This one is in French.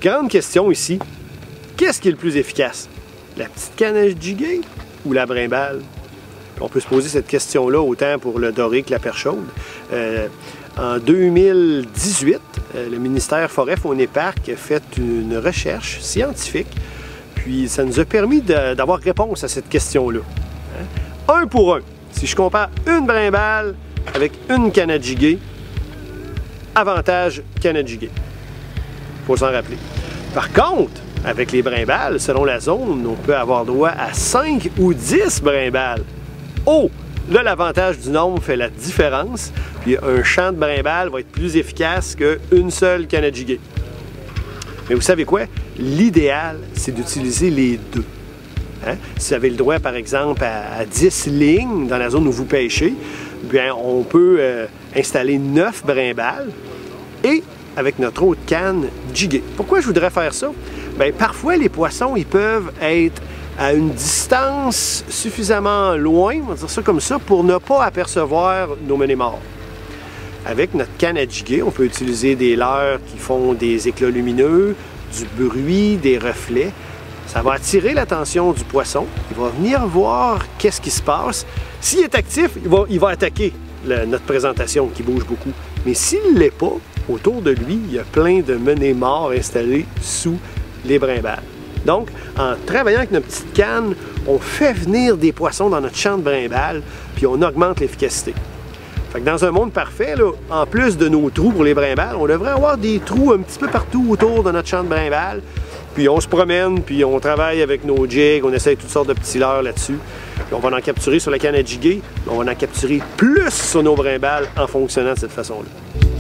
Grande question ici, qu'est-ce qui est le plus efficace? La petite canne à jiguer ou la brimbale? On peut se poser cette question-là autant pour le doré que la perche chaude. En 2018, le ministère Forêt, Faune et Parc a fait une recherche scientifique, puis ça nous a permis d'avoir réponse à cette question-là. Un pour un. Si je compare une brimbale avec une canne à jiguer, avantage canne à jiguer. Il faut s'en rappeler. Par contre, avec les brimbales, selon la zone, on peut avoir droit à 5 ou 10 brimbales. Oh! Là, l'avantage du nombre fait la différence, puis un champ de brimbales va être plus efficace qu'une seule canne à jiguer. Mais vous savez quoi? L'idéal, c'est d'utiliser les deux. Hein? Si vous avez le droit, par exemple, à 10 lignes dans la zone où vous pêchez, bien, on peut installer 9 brimbales et avec notre autre canne jiguer. Pourquoi je voudrais faire ça? Bien, parfois, les poissons, ils peuvent être à une distance suffisamment loin, on va dire ça comme ça, pour ne pas apercevoir nos menés morts. Avec notre canne à jiguer, on peut utiliser des leurres qui font des éclats lumineux, du bruit, des reflets. Ça va attirer l'attention du poisson. Il va venir voir qu'est-ce qui se passe. S'il est actif, il va attaquer notre présentation qui bouge beaucoup. Mais s'il ne l'est pas, autour de lui, il y a plein de menés morts installés sous les brimbales. Donc, en travaillant avec notre petite canne, on fait venir des poissons dans notre champ de brimbales, puis on augmente l'efficacité. Fait que dans un monde parfait, là, en plus de nos trous pour les brimbales, on devrait avoir des trous un petit peu partout autour de notre champ de brimbales. Puis on se promène, puis on travaille avec nos jigs, on essaye toutes sortes de petits leurres là-dessus. Puis on va en capturer sur la canne à jiguer, on va en capturer plus sur nos brimbales en fonctionnant de cette façon-là.